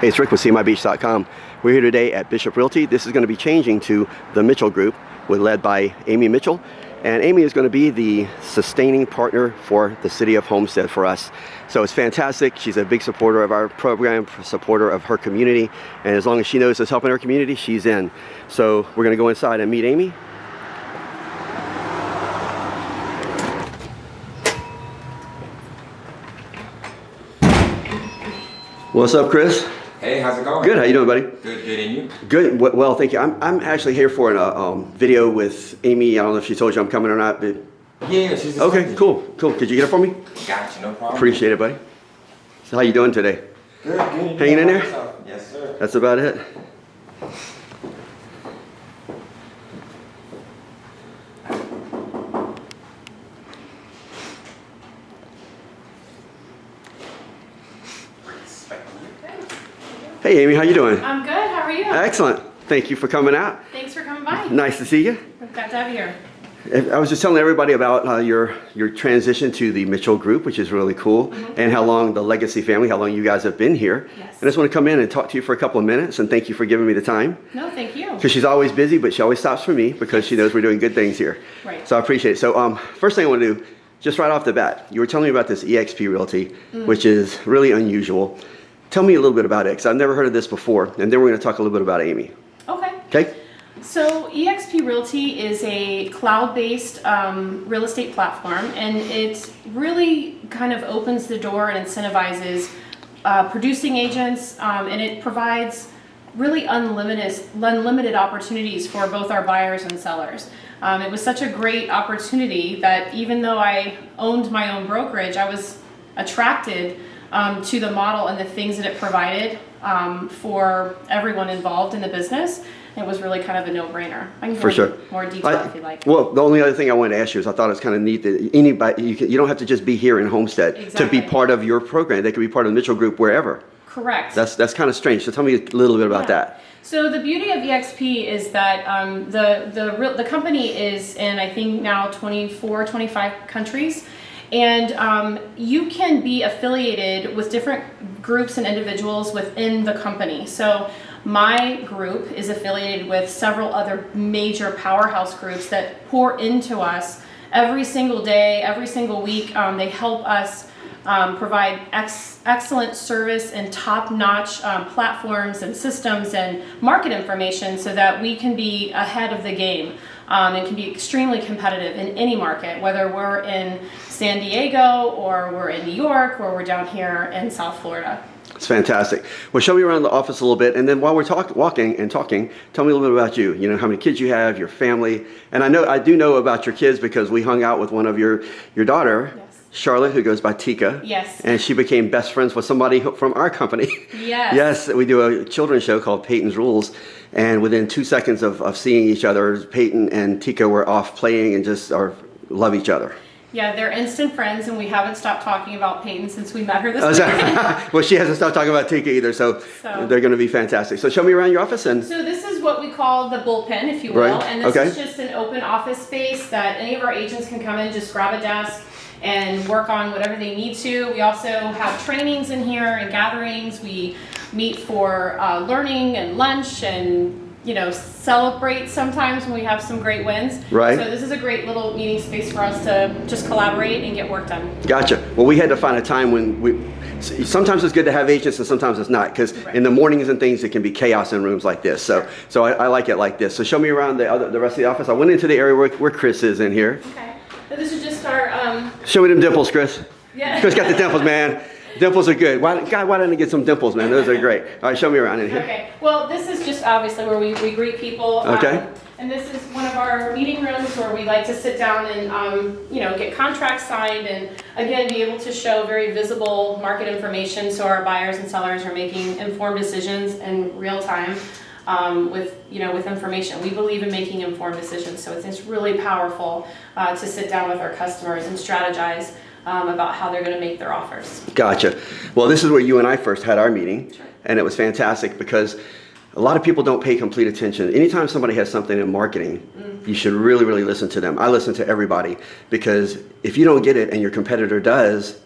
Hey, it's Rick with SeeMyBeach.com. We're here today at Bishop Realty. This is going to be changing to the Mitchell Group, led by Amy Mitchell. And Amy is going to be the sustaining partner for the city of Homestead for us. So it's fantastic. She's a big supporter of our program, supporter of her community. And as long as she knows it's helping her community, she's in. So we're going to go inside and meet Amy. What's up, Chris? Hey, how's it going? Good. How you doing, buddy? Good, and you? Good. Well, thank you. I'm actually here for a video with Amy. I don't know if she told you I'm coming or not, but Yeah, she's okay, cool. Could you get it for me? Gotcha, no problem. Appreciate it, buddy. So how you doing today? Good. Hanging in there? Yes, sir. That's about it. Hey, Amy, how you doing? I'm good. How are you? Excellent. Thank you for coming out. Thanks for coming by. Nice to see you. I'm glad to have you here. I was just telling everybody about your transition to the Mitchell Group, which is really cool, and how long the Legacy family, how long you guys have been here. Yes. And I just want to come in and talk to you for a couple of minutes, and thank you for giving me the time. No, thank you. Because she's always busy, but she always stops for me because she knows we're doing good things here. Right. So I appreciate it. So first thing I want to do, just right off the bat, you were telling me about this eXp Realty, which is really unusual. Tell me a little bit about it, because I've never heard of this before, and then we're going to talk a little bit about Amy. Okay. Okay? So eXp Realty is a cloud-based real estate platform, and it really kind of opens the door and incentivizes producing agents, and it provides really unlimited opportunities for both our buyers and sellers. It was such a great opportunity that even though I owned my own brokerage, I was attracted to the model and the things that it provided for everyone involved in the business. It was really kind of a no-brainer. I can go into more detail if you like. Well, the only other thing I wanted to ask you is I thought it was kind of neat that anybody, you don't have to just be here in Homestead to be part of your program. They could be part of the Mitchell Group wherever. Correct. That's kind of strange. So tell me a little bit about that. So the beauty of eXp is that the company is in, I think, now 24, 25 countries. And you can be affiliated with different groups and individuals within the company. So my group is affiliated with several other major powerhouse groups that pour into us every single day, every single week. They help us provide excellent service and top-notch platforms and systems and market information so that we can be ahead of the game and can be extremely competitive in any market, whether we're in San Diego or we're in New York or we're down here in South Florida. It's fantastic. Well, show me around the office a little bit, and then while we're talking, tell me a little bit about you. You know, how many kids you have, your family, and I do know about your kids because we hung out with one of your daughter. Yes. Charlotte, who goes by Tika. Yes. And she became best friends with somebody from our company. Yes. Yes, we do a children's show called Peyton's Rules. And within 2 seconds of seeing each other, Peyton and Tika were off playing and just love each other. Yeah, they're instant friends, and we haven't stopped talking about Peyton since we met her this morning. Well, she hasn't stopped talking about Tika either, so they're going to be fantastic. So show me around your office. So this is what we call the bullpen, if you will. Right. And this is just an open office space that any of our agents can come in, just grab a desk, and work on whatever they need to. We also have trainings in here and gatherings. We meet for learning and lunch and, you know, celebrate sometimes when we have some great wins. Right. So this is a great little meeting space for us to just collaborate and get work done. Gotcha. Well, we had to find a time when sometimes it's good to have agents and sometimes it's not, because in the mornings and things it can be chaos in rooms like this. So I like it like this. So show me around the rest of the office. I went into the area where Chris is in here. Okay. So this is just our show me them dimples, Chris. Yeah. Chris got the dimples, man. Dimples are good. Why didn't I get some dimples, man? Those are great. All right, show me around in here. Okay. Well, this is just obviously where we greet people. Okay. And this is one of our meeting rooms where we like to sit down and, you know, get contracts signed and, again, be able to show very visible market information so our buyers and sellers are making informed decisions in real time with information. We believe in making informed decisions, so it's really powerful to sit down with our customers and strategize about how they're going to make their offers. Gotcha. Well, this is where you and I first had our meeting, and it was fantastic because a lot of people don't pay complete attention. Anytime somebody has something in marketing, you should really, really listen to them. I listen to everybody because if you don't get it and your competitor does,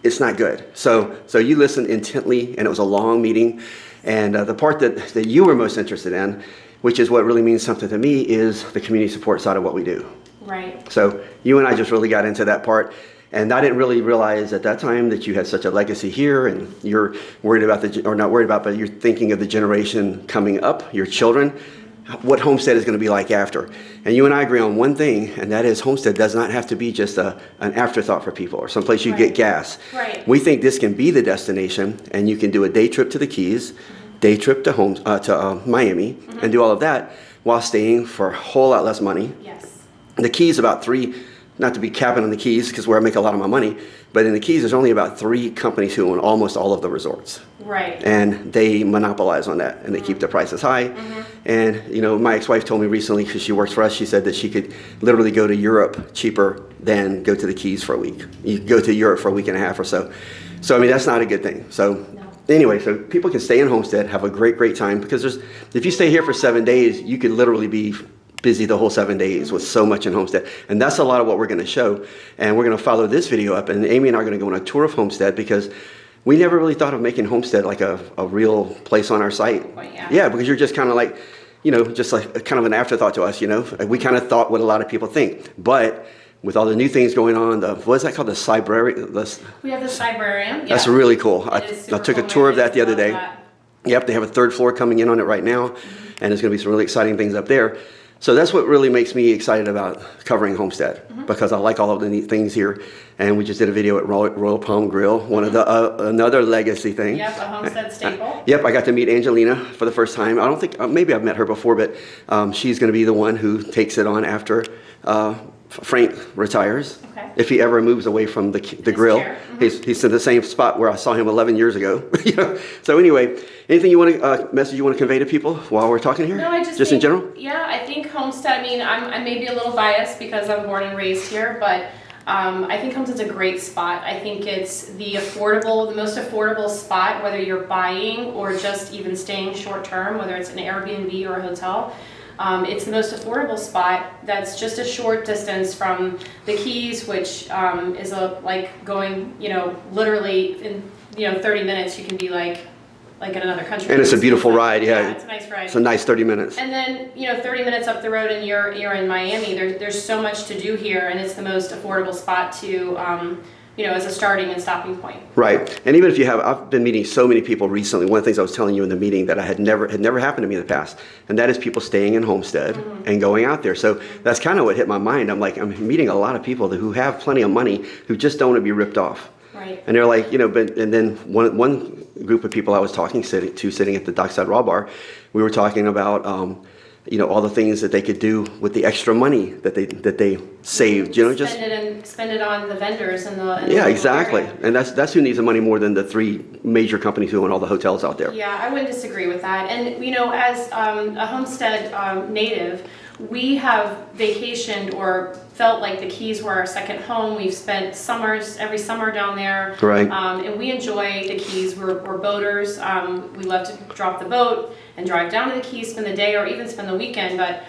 it's not good. So you listened intently, and it was a long meeting. And the part that you were most interested in, which is what really means something to me, is the community support side of what we do. Right. So you and I just really got into that part. And I didn't really realize at that time that you had such a legacy here, and you're worried about or not worried about, but you're thinking of the generation coming up, your children, what Homestead is going to be like after. And you and I agree on one thing, and that is Homestead does not have to be just an afterthought for people or someplace you get gas. Right. We think this can be the destination, and you can do a day trip to the Keys, day trip to Miami, and do all of that while staying for a whole lot less money. Yes. The Keys about three. Not to be capping on the Keys, because where I make a lot of my money, but in the Keys, there's only about 3 companies who own almost all of the resorts. Right. And they monopolize on that, and they keep the prices high. And, you know, my ex-wife told me recently, because she works for us, she said that she could literally go to Europe cheaper than go to the Keys for a week. You could go to Europe for a week and a half or so. So, I mean, that's not a good thing. So, anyway, so people can stay in Homestead, have a great time, because if you stay here for 7 days, you could literally be busy the whole 7 days with so much in Homestead. And that's a lot of what we're going to show. And we're going to follow this video up. And Amy and I are going to go on a tour of Homestead, because we never really thought of making Homestead like a real place on our site. Well, yeah, because you're just kind of like, you know, just like kind of an afterthought to us, you know. We kind of thought what a lot of people think. But with all the new things going on, what is that called? The Cybrarium? We have the Cybrarium. Yeah. That's really cool. I took a tour of that the other day. That. Yep, they have a 3rd floor coming in on it right now. And there's going to be some really exciting things up there. So that's what really makes me excited about covering Homestead, because I like all of the neat things here. And we just did a video at Royal Palm Grill, one of the another legacy thing. Yep, a Homestead staple. Yep, I got to meet Angelina for the first time. I don't think, maybe I've met her before, but she's going to be the one who takes it on after Frank retires. Okay. If he ever moves away from the grill. He's in the same spot where I saw him 11 years ago. You know? So anyway, anything you want to, message you want to convey to people while we're talking here? No, I just think, in general? Yeah, I think Homestead, I mean, I may be a little biased because I'm born and raised here, but I think Homestead's a great spot. I think it's the most affordable spot, whether you're buying or just even staying short term, whether it's an Airbnb or a hotel. It's the most affordable spot that's just a short distance from the Keys, which is like going, you know, literally in, 30 minutes you can be like in another country. And it's a beautiful ride, yeah. It's a nice ride. It's a nice 30 minutes. And then, 30 minutes up the road and you're in Miami. There's so much to do here, and it's the most affordable spot to, as a starting and stopping point. Right. And even if I've been meeting so many people recently. One of the things I was telling you in the meeting that had never happened to me in the past, and that is people staying in Homestead and going out there. So that's kind of what hit my mind. I'm like, I'm meeting a lot of people who have plenty of money who just don't want to be ripped off. Right. And they're like, and then one group of people I was talking sitting at the Dockside Raw Bar, we were talking about, all the things that they could do with the extra money that they saved. Spend it on the vendors and the yeah, exactly. Area. And that's who needs the money more than the 3 major companies who own all the hotels out there. Yeah, I wouldn't disagree with that. And as a Homestead native, we have vacationed or felt like the Keys were our second home. We've spent every summer down there. Right. And we enjoy the Keys. We're boaters. We love to drop the boat and drive down to the Keys, spend the day, or even spend the weekend. But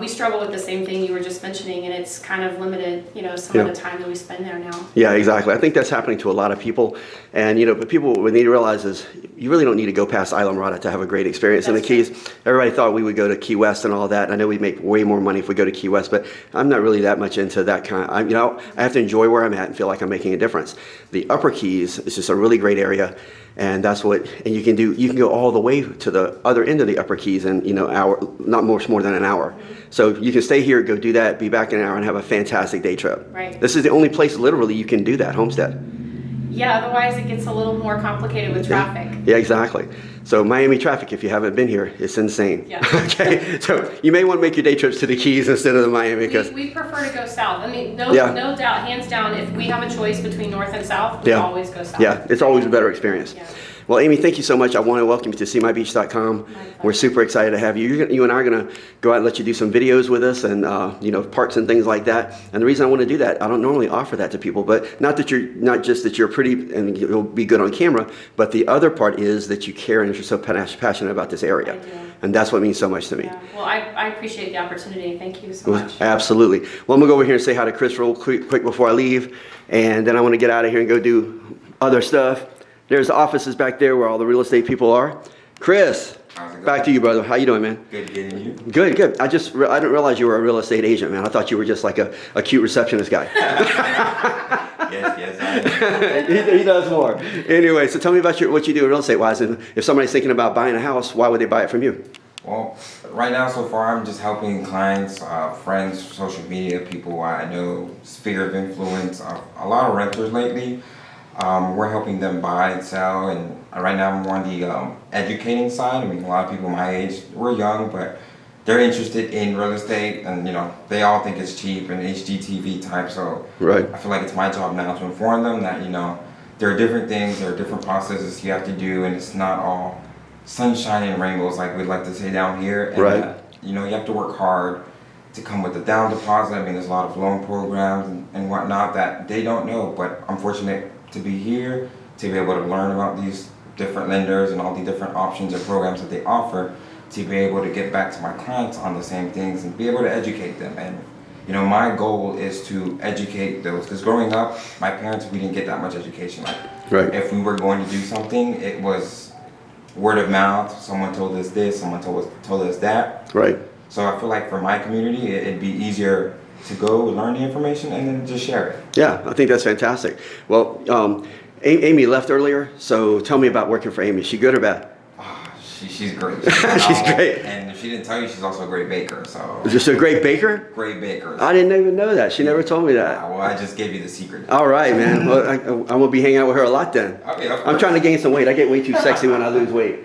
we struggle with the same thing you were just mentioning, and it's kind of limited, some of the time that we spend there now. Yeah, exactly. I think that's happening to a lot of people. And, but people, what they need to realize is you really don't need to go past Isla Mirada to have a great experience in the Keys. Everybody thought we would go to Key West and all that. And I know we'd make way more money if we go to Key West, but I'm not really that much into that kind. I have to enjoy where I'm at and feel like I'm making a difference. The Upper Keys is just a really great area. And that's and you can go all the way to the other end of the Upper Keys in, not much more than an hour. So you can stay here, go do that, be back in an hour, and have a fantastic day trip. Right. This is the only place literally you can do that, Homestead. Yeah, otherwise it gets a little more complicated with traffic. Yeah, exactly. So Miami traffic, if you haven't been here, it's insane. Yeah. Okay, so you may want to make your day trips to the Keys instead of the Miami. We prefer to go south. I mean, no doubt, hands down, if we have a choice between north and south, we always go south. Yeah, it's always a better experience. Yeah. Well, Amy, thank you so much. I want to welcome you to SeeMyBeach.com. We're super excited to have you. You and I are going to go out and let you do some videos with us and, parks and things like that. And the reason I want to do that, I don't normally offer that to people, but not just that you're pretty and you'll be good on camera, but the other part is that you care and you're so passionate about this area. I do. And that's what means so much to me. Yeah. Well, I appreciate the opportunity. Thank you so much. Absolutely. Well, I'm going to go over here and say hi to Chris real quick before I leave. And then I want to get out of here and go do other stuff. There's the offices back there where all the real estate people are. Chris, How's it going? back to you, brother. How you doing, man? Good getting you. Good, good. I didn't realize you were a real estate agent, man. I thought you were just like a cute receptionist guy. Yes, I am. he does more. Anyway, so tell me about what you do real estate wise, and if somebody's thinking about buying a house, why would they buy it from you? Well, right now so far I'm just helping clients, friends, social media, people I know, sphere of influence, a lot of renters lately. We're helping them buy and sell, and right now I'm more on the educating side. I mean, a lot of people my age, we're young, but they're interested in real estate, and you know, they all think it's cheap and HGTV type. So Right. I feel like it's my job now to inform them that, you know, there are different things, there are different processes you have to do, and it's not all sunshine and rainbows like we'd like to say down here. And Right. you know, you have to work hard to come with a down deposit. I mean, there's a lot of loan programs and whatnot that they don't know, but I'm fortunate to be here, to be able to learn about these different lenders and all the different options and programs that they offer, to be able to get back to my clients on the same things and be able to educate them. And you know, my goal is to educate those, because growing up, my parents, we didn't get that much education. Like, Right. if we were going to do something, it was word of mouth. Someone told us this, someone told us that. Right. So I feel like for my community, it'd be easier to go learn the information and then just share it. Yeah, I think that's fantastic. Well, Amy left earlier, so tell me about working for Amy. Is she good or bad? She's great. She's great. And if she didn't tell you, she's also a great baker. So Is this a great baker? great baker. I didn't even know that. She never told me that. Well, I just gave you the secret. All right, man. Well, I'm gonna be hanging out with her a lot then. Okay, of I'm course. trying to gain some weight. I get way too sexy when I lose weight.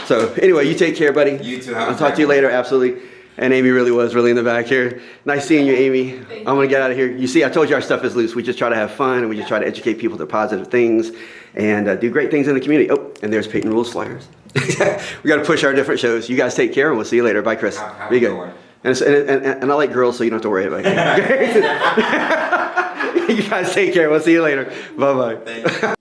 So anyway, you take care, buddy. You too. Have I'll a talk great to you one. later. Absolutely. And Amy really in the back here. Nice seeing you, Amy. I'm gonna get out of here. You see, I told you our stuff is loose. We just try to have fun, and we just try to educate people to positive things and do great things in the community. Oh, and there's Peyton Rules Flyers. We got to push our different shows. You guys take care, and we'll see you later. Bye, Chris. Have Be a good. good one. And I like girls, so you don't have to worry about it. You guys take care. We'll see you later. Bye bye. Thank you.